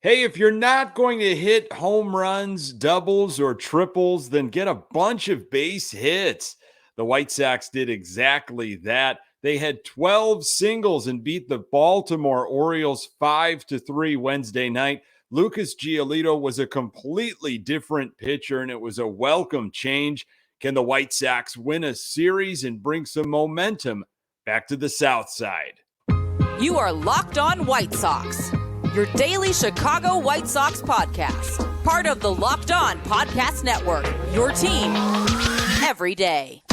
Hey, if you're not going to hit home runs, doubles, or triples, then get a bunch of base hits. The White Sox did exactly that. They had 12 singles and beat the Baltimore Orioles 5-3 Wednesday night. Lucas Giolito was a completely different pitcher, and it was a welcome change. Can the White Sox win a series and bring some momentum back to the South Side? You are Locked On White Sox, your daily Chicago White Sox podcast. Part of the Locked On Podcast Network, your team every day.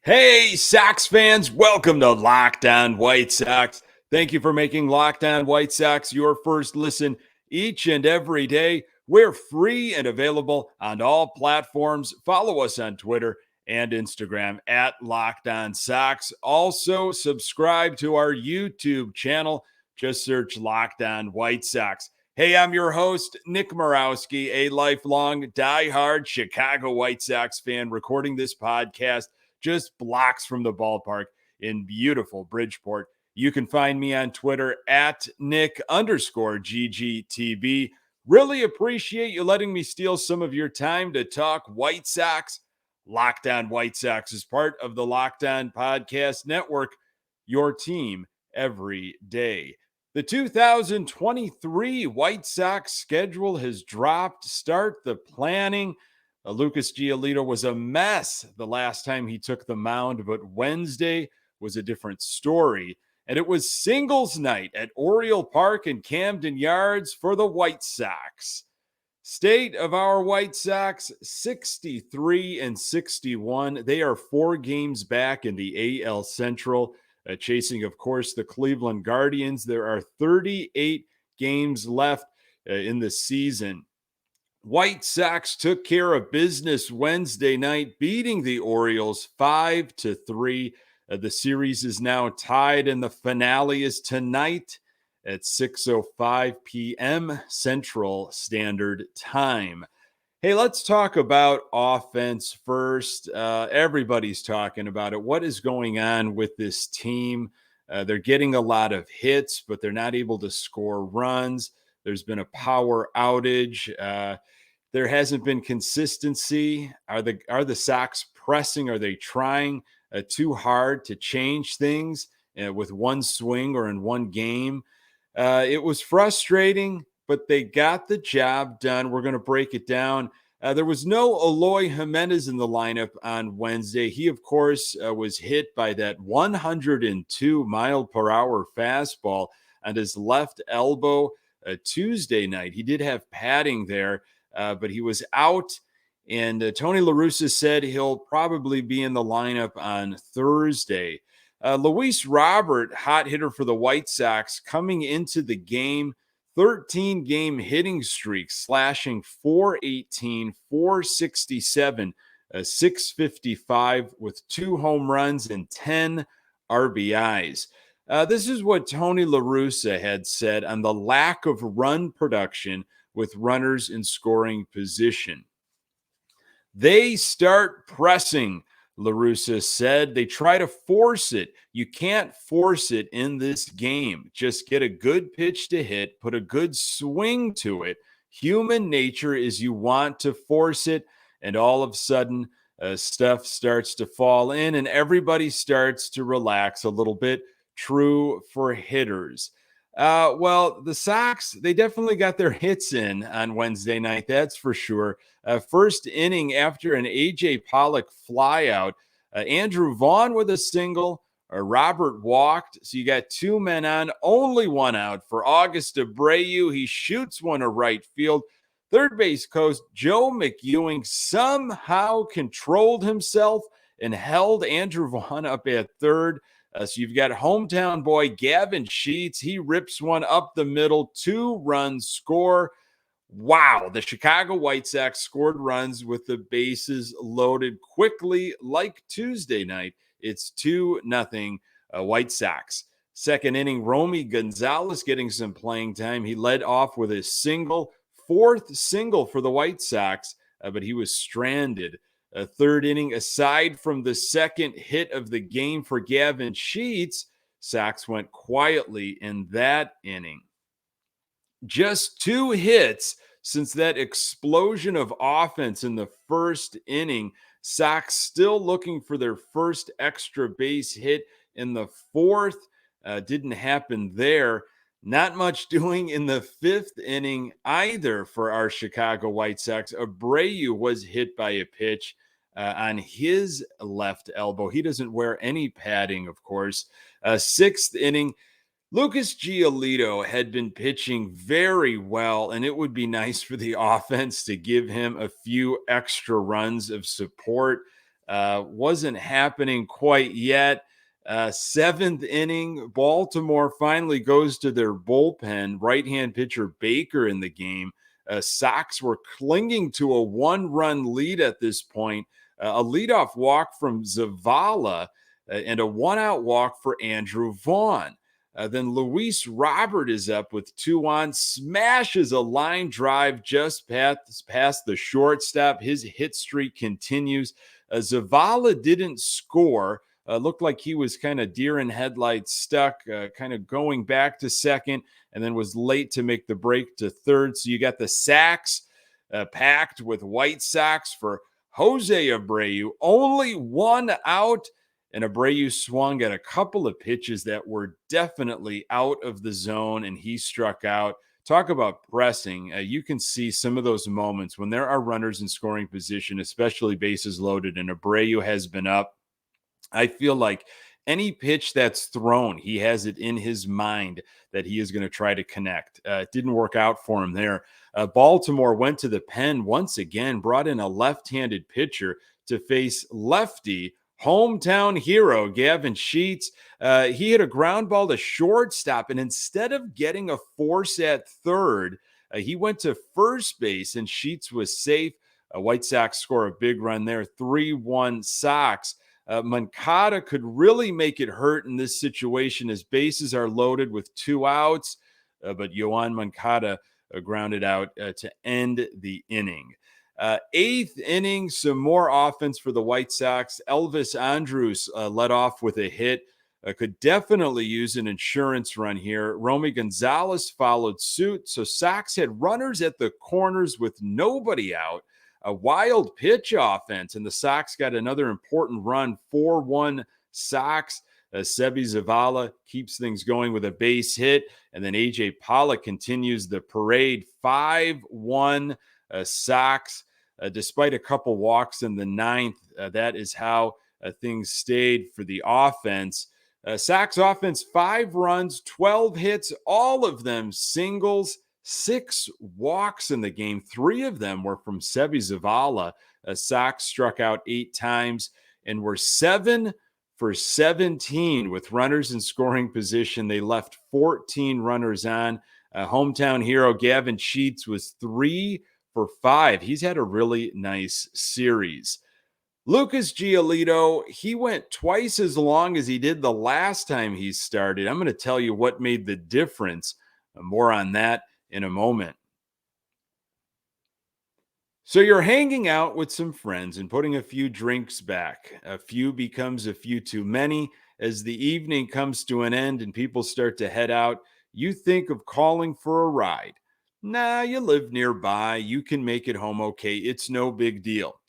Hey, Sox fans, welcome to Locked On White Sox. Thank you for making Locked On White Sox your first listen each and every day. We're free and available on all platforms. Follow us on Twitter and Instagram at Locked On Sox. Also, subscribe to our YouTube channel. Just search Locked On White Sox. Hey, I'm your host, Nick Morawski, a lifelong diehard Chicago White Sox fan, recording this podcast just blocks from the ballpark in beautiful Bridgeport. You can find me on Twitter at Nick_GGTB. Really appreciate you letting me steal some of your time to talk White Sox. Locked On White Sox is part of the Locked On Podcast Network, your team every day. The 2023 White Sox schedule has dropped. Start the planning. Lucas Giolito was a mess the last time he took the mound, but Wednesday was a different story. And it was singles night at Oriole Park and Camden Yards for the White Sox. State of our White Sox, 63-61. They are 4 games back in the AL Central, chasing, of course, the Cleveland Guardians. There are 38 games left in the season. White Sox took care of business Wednesday night, beating the Orioles 5-3. The series is now tied, and the finale is tonight at 6:05 p.m. Central Standard Time. Hey, let's talk about offense first. Everybody's talking about it. What is going on with this team? They're getting a lot of hits, but they're not able to score runs. There's been a power outage. There hasn't been consistency. Are the Sox pressing? Are they trying too hard to change things with one swing or in one game? It was frustrating, but they got the job done. We're going to break it down. There was no Eloy Jimenez in the lineup on Wednesday. He, of course, was hit by that 102-mile-per-hour fastball on his left elbow Tuesday night. He did have padding there, but he was out. And Tony La Russa said he'll probably be in the lineup on Thursday. Luis Robert, hot hitter for the White Sox, coming into the game, 13-game hitting streak, slashing .418, .467, 655 with 2 home runs and 10 RBIs. This is what Tony La Russa had said on the lack of run production with runners in scoring position. They start pressing, La Russa said. They try to force it. You can't force it in this game. Just get a good pitch to hit, put a good swing to it. Human nature is you want to force it, and all of a sudden, stuff starts to fall in, and everybody starts to relax a little bit. True for hitters. Well, the Sox, they definitely got their hits in on Wednesday night, that's for sure. First inning after an A.J. Pollock flyout, Andrew Vaughn with a single, Robert walked, so you got 2 men on, only 1 out for August Abreu. He shoots one to right field. Third base coach Joe McEwing somehow controlled himself and held Andrew Vaughn up at third. So you've got hometown boy Gavin Sheets. He rips one up the middle, 2-run score. Wow, the Chicago White Sox scored runs with the bases loaded quickly like Tuesday night. It's 2-0 White Sox. Second inning, Romy Gonzalez getting some playing time. He led off with a single, 4th single for the White Sox, but he was stranded third inning. Aside from the second hit of the game for Gavin Sheets, Sox went quietly in that inning. Just 2 hits since that explosion of offense in the first inning. Sox still looking for their first extra base hit in the fourth. Didn't happen there. Not much doing in the fifth inning either for our Chicago White Sox. Abreu was hit by a pitch on his left elbow. He doesn't wear any padding, of course. Sixth inning, Lucas Giolito had been pitching very well, and it would be nice for the offense to give him a few extra runs of support. Wasn't happening quite yet. Seventh inning, Baltimore finally goes to their bullpen. Right-hand pitcher Baker in the game. Sox were clinging to a 1-run lead at this point. A leadoff walk from Zavala and a 1-out walk for Andrew Vaughn. Then Luis Robert is up with 2 on, smashes a line drive just past the shortstop. His hit streak continues. Zavala didn't score. Looked like he was kind of deer in headlights stuck, kind of going back to second, and then was late to make the break to third. So you got the sacks packed with White Sox for Jose Abreu. Only 1 out. And Abreu swung at a couple of pitches that were definitely out of the zone, and he struck out. Talk about pressing. You can see some of those moments when there are runners in scoring position, especially bases loaded, and Abreu has been up. I feel like any pitch that's thrown, he has it in his mind that he is going to try to connect. It didn't work out for him there. Baltimore went to the pen once again, brought in a left-handed pitcher to face lefty hometown hero Gavin Sheets. He hit a ground ball to shortstop, and instead of getting a force at third, he went to first base, and Sheets was safe. White Sox score a big run there, 3-1 Sox. Moncada could really make it hurt in this situation as bases are loaded with 2 outs, but Yoan Moncada grounded out to end the inning. Eighth inning, some more offense for the White Sox. Elvis Andrus led off with a hit. Could definitely use an insurance run here. Romy Gonzalez followed suit. So Sox had runners at the corners with nobody out. A wild pitch offense, and the Sox got another important run, 4-1 Sox. Seby Zavala keeps things going with a base hit, and then A.J. Pollock continues the parade, 5-1 Sox. Despite a couple walks in the ninth, that is how things stayed for the offense. Sox offense, 5 runs, 12 hits, all of them singles, 6 walks in the game. 3 of them were from Seby Zavala. Sox struck out 8 times and were 7 for 17 with runners in scoring position. They left 14 runners on. Hometown hero Gavin Sheets was 3 for 5. He's had a really nice series. Lucas Giolito, he went twice as long as he did the last time he started. I'm going to tell you what made the difference. More on that in a moment. So you're hanging out with some friends and putting a few drinks back. A few becomes a few too many. As the evening comes to an end and people start to head out, you think of calling for a ride. Nah, you live nearby. You can make it home okay. It's no big deal.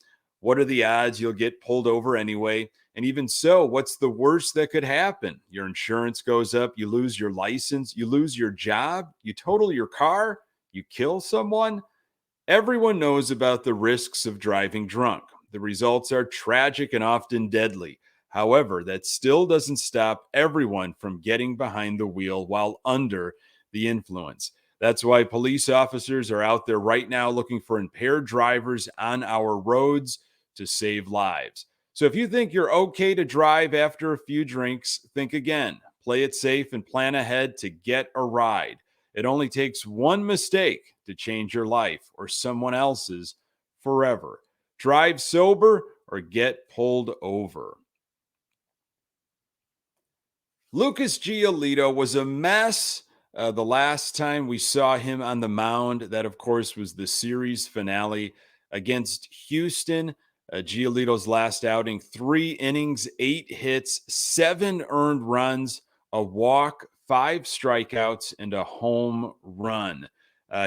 What are the odds you'll get pulled over anyway? And even so, what's the worst that could happen? Your insurance goes up, you lose your license, you lose your job, you total your car, you kill someone. Everyone knows about the risks of driving drunk. The results are tragic and often deadly. However, that still doesn't stop everyone from getting behind the wheel while under the influence. That's why police officers are out there right now looking for impaired drivers on our roads to save lives. So if you think you're okay to drive after a few drinks, think again. Play it safe and plan ahead to get a ride. It only takes one mistake to change your life or someone else's forever. Drive sober or get pulled over. Lucas Giolito was a mess the last time we saw him on the mound. That, of course, was the series finale against Houston. Giolito's last outing, 3 innings, 8 hits, 7 earned runs, a walk, 5 strikeouts, and a home run.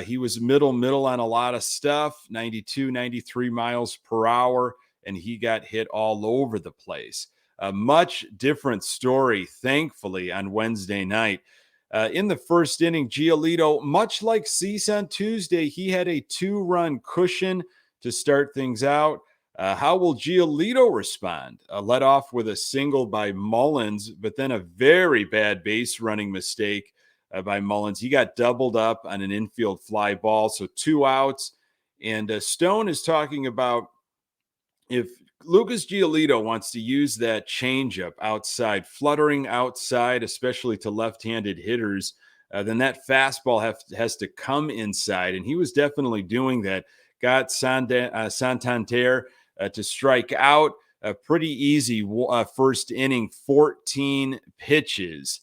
He was middle on a lot of stuff, 92, 93 miles per hour, and he got hit all over the place. A much different story, thankfully, on Wednesday night. In the first inning, Giolito, much like Cease on Tuesday, he had a 2-run cushion to start things out. How will Giolito respond? Led off with a single by Mullins, but then a very bad base running mistake by Mullins. He got doubled up on an infield fly ball, so 2 outs. And Stone is talking about if Lucas Giolito wants to use that changeup outside, fluttering outside, especially to left-handed hitters, then that fastball has to come inside. And he was definitely doing that. Got Santander to strike out. A pretty easy first inning, 14 pitches.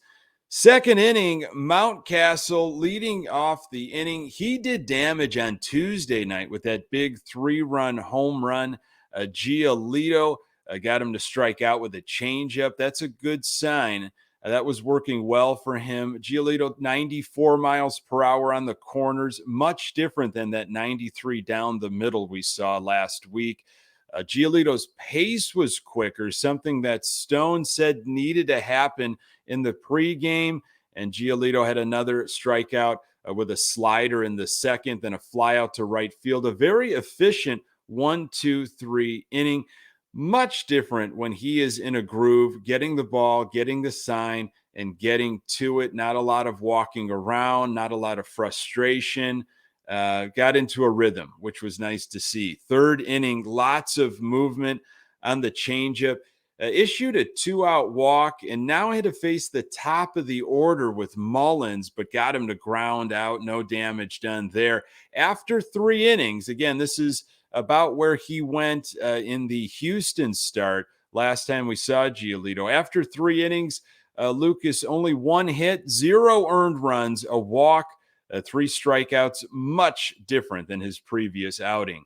Second inning, Mountcastle leading off the inning. He did damage on Tuesday night with that big 3-run home run. Giolito got him to strike out with a changeup. That's a good sign. That was working well for him. Giolito, 94 miles per hour on the corners, much different than that 93 down the middle we saw last week. Giolito's pace was quicker, something that Stone said needed to happen in the pregame. And Giolito had another strikeout with a slider in the second, then a fly out to right field. A very efficient 1-2-3 inning. Much different when he is in a groove, getting the ball, getting the sign, and getting to it. Not a lot of walking around, not a lot of frustration. Got into a rhythm, which was nice to see. Third inning, lots of movement on the changeup. Issued a 2-out walk, and now had to face the top of the order with Mullins, but got him to ground out. No damage done there. After 3 innings, again, this is about where he went in the Houston start last time we saw Giolito. After 3 innings, Lucas, only 1 hit, 0 earned runs, a walk, 3 strikeouts, much different than his previous outing.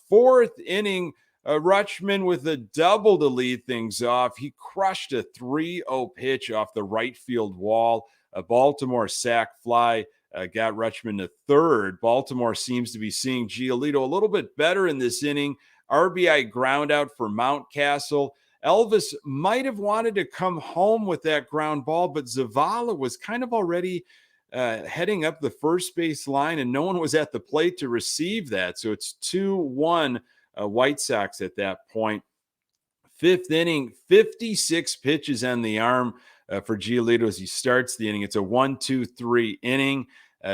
Fourth inning, Rutschman with a double to lead things off. He crushed a 3-0 pitch off the right field wall. A Baltimore sac fly got Rutschman to third. Baltimore seems to be seeing Giolito a little bit better in this inning. RBI ground out for Mountcastle. Elvis might have wanted to come home with that ground ball, but Zavala was kind of already heading up the first base line, and no one was at the plate to receive that. So it's 2-1 White Sox at that point. Fifth inning, 56 pitches on the arm for Giolito as he starts the inning. It's a 1-2-3 inning.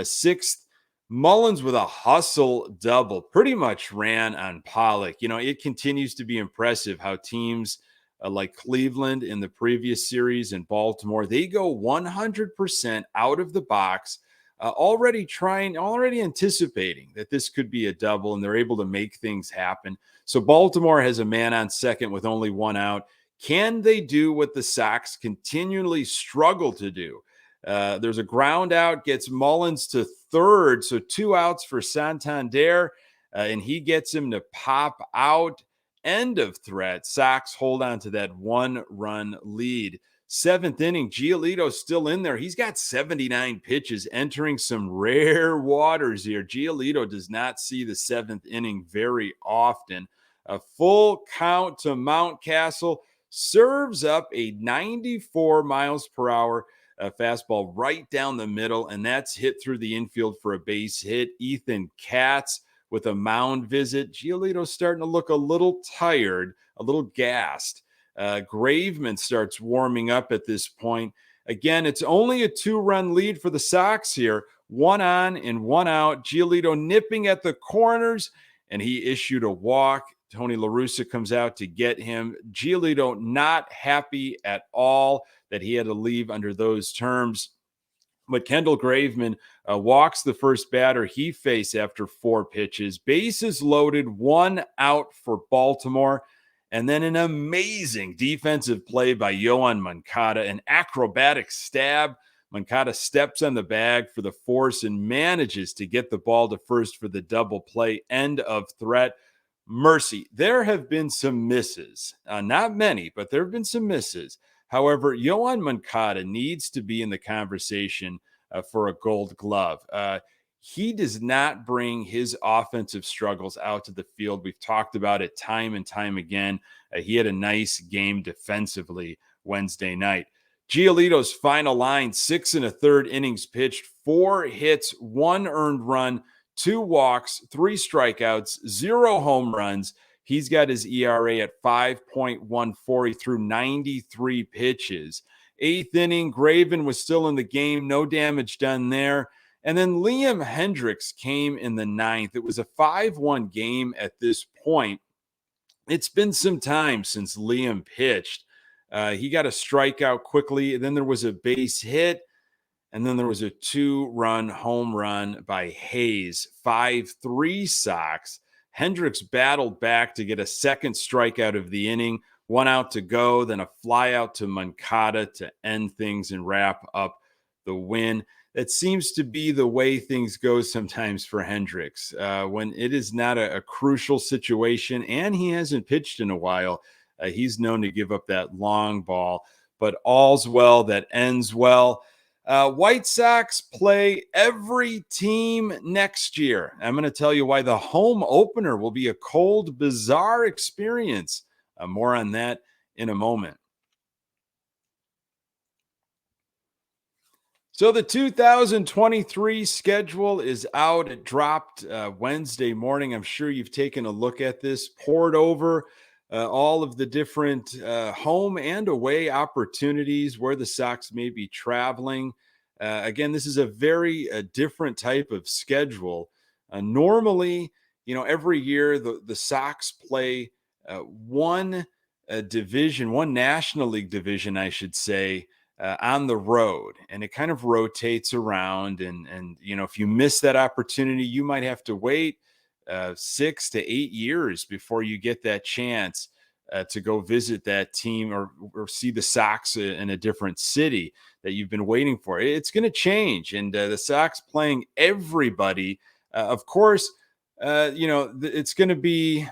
Sixth, Mullins with a hustle double, pretty much ran on Pollock. You know, it continues to be impressive how teams like Cleveland in the previous series and Baltimore, they go 100% out of the box, already anticipating that this could be a double, and they're able to make things happen. So Baltimore has a man on second with only 1 out. Can they do what the Sox continually struggle to do? There's a ground out, gets Mullins to third, so 2 outs for Santander, and he gets him to pop out. End of threat. Sox hold on to that 1-run lead. Seventh inning, Giolito still in there. He's got 79 pitches, entering some rare waters here. Giolito does not see the 7th inning very often. A full count to Mountcastle, serves up a 94 miles per hour fastball right down the middle, and that's hit through the infield for a base hit. Ethan Katz with a mound visit. Giolito's starting to look a little tired, a little gassed. Graveman starts warming up at this point. Again, it's only a 2-run lead for the Sox here. 1 on and 1 out. Giolito nipping at the corners, and he issued a walk. Tony La Russa comes out to get him. Giolito not happy at all that he had to leave under those terms. But Kendall Graveman walks the first batter he faced after 4 pitches. Bases loaded, 1 out for Baltimore. And then an amazing defensive play by Yoan Moncada, an acrobatic stab. Moncada steps on the bag for the force and manages to get the ball to first for the double play. End of threat. mercy. There have been some misses, not many, but there have been some misses. However, Yoan Moncada needs to be in the conversation for a Gold Glove. He does not bring his offensive struggles out to the field. We've talked about it time and time again. He had a nice game defensively Wednesday night. Giolito's final line, 6 1/3 innings pitched, 4 hits, 1 earned run, 2 walks, 3 strikeouts, 0 home runs. He's got his ERA at 5.14. He threw 93 pitches. 8th inning, Graveman was still in the game. No damage done there. And then Liam Hendriks came in the 9th. It was a 5-1 game at this point. It's been some time since Liam pitched. He got a strikeout quickly. Then there was a base hit. And then there was a 2-run home run by Hayes, 5-3 Sox. Hendriks battled back to get a second strikeout of the inning, 1 out to go, then a fly out to Moncada to end things and wrap up the win. That seems to be the way things go sometimes for Hendriks. When it is not a crucial situation and he hasn't pitched in a while, he's known to give up that long ball. But all's well that ends well. White Sox play every team next year. I'm going to tell you why the home opener will be a cold, bizarre experience. More on that in a moment. So the 2023 schedule is out. It dropped Wednesday morning. I'm sure you've taken a look at this, pored over all of the different home and away opportunities where the Sox may be traveling. Again, this is a very different type of schedule. Normally, every year the Sox play one division, one National League division, I should say, on the road, and it kind of rotates around. And if you miss that opportunity, you might have to wait 6 to 8 years before you get that chance to go visit that team or see the Sox in a different city that you've been waiting for. It's going to change, and the Sox playing everybody. Of course, it's going to be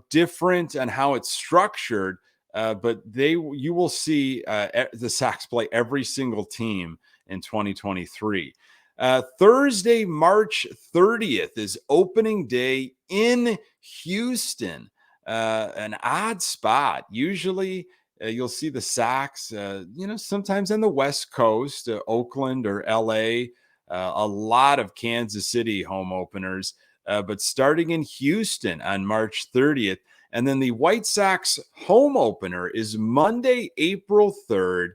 different on how it's structured. But you will see the Sox play every single team in 2023. Thursday, March 30th is opening day in Houston, an odd spot. Usually you'll see the Sox, sometimes on the West Coast, Oakland or LA, a lot of Kansas City home openers, but starting in Houston on March 30th. And then the White Sox home opener is Monday, April 3rd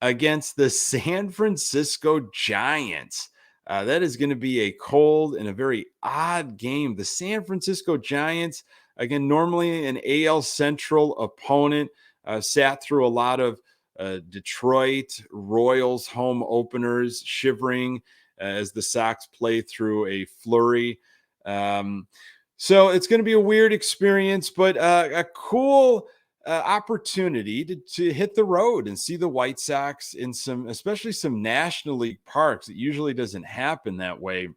against the San Francisco Giants. That is going to be a cold and a very odd game. The San Francisco Giants, again, normally an AL Central opponent, sat through a lot of Detroit Royals home openers, shivering as the Sox play through a flurry. So it's going to be a weird experience, but a cool opportunity to hit the road and see the White Sox in especially some National League parks. It usually doesn't happen that way.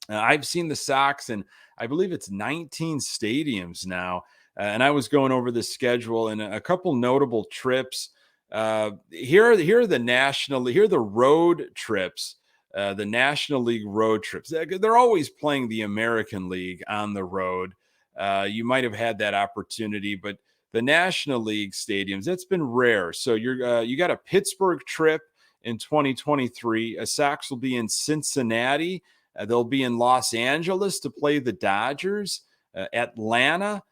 I've seen the Sox in, I believe it's 19 stadiums now. And I was going over the schedule and a couple notable trips. Here are the road trips. The National League road trips. They're always playing the American League on the road. You might have had that opportunity, but the National League stadiums, that's been rare. So you got a Pittsburgh trip in 2023. Sox will be in Cincinnati. They'll be in Los Angeles to play the Dodgers, Atlanta,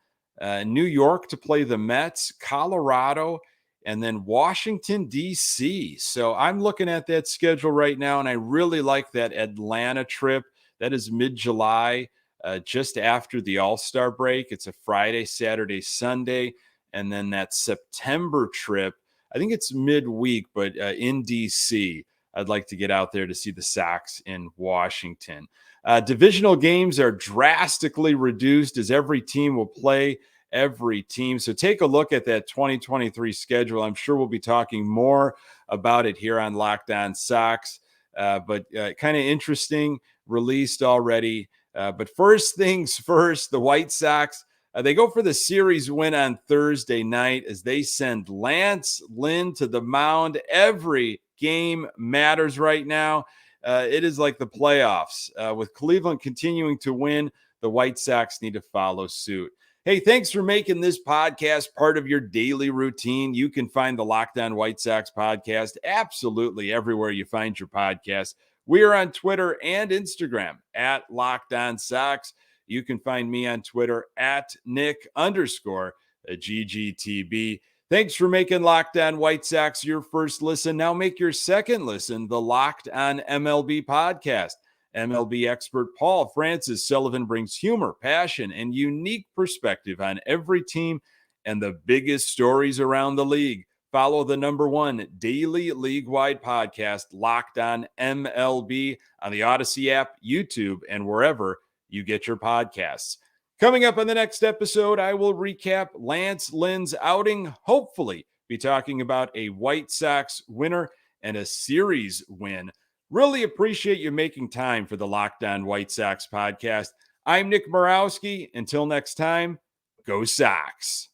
New York to play the Mets, Colorado, and then Washington, D.C. So I'm looking at that schedule right now, and I really like that Atlanta trip. That is mid-July, just after the All-Star break. It's a Friday, Saturday, Sunday. And then that September trip, I think it's midweek, but in D.C., I'd like to get out there to see the Sox in Washington. Divisional games are drastically reduced as every team will play every team. So take a look at that 2023 schedule. I'm sure we'll be talking more about it here on Locked On Sox, but kind of interesting, released already. But first things first, the White Sox They go for the series win on Thursday night as they send Lance Lynn to the mound. Every game matters right now. It is like the playoffs. With Cleveland continuing to win, the White Sox need to follow suit. Hey, thanks for making this podcast part of your daily routine. You can find the Locked On White Sox podcast absolutely everywhere you find your podcast. We are on Twitter and Instagram at Locked On Sox. You can find me on Twitter at Nick_GGTB. Thanks for making Locked On White Sox your first listen. Now make your second listen the Locked On MLB podcast. MLB expert Paul Francis Sullivan brings humor, passion, and unique perspective on every team and the biggest stories around the league. Follow the #1 daily league-wide podcast, Locked On MLB, on the Odyssey app, YouTube, and wherever you get your podcasts. Coming up on the next episode, I will recap Lance Lynn's outing, hopefully be talking about a White Sox winner and a series win. Really appreciate you making time for the Locked On White Sox podcast. I'm Nick Borowski. Until next time, go Sox.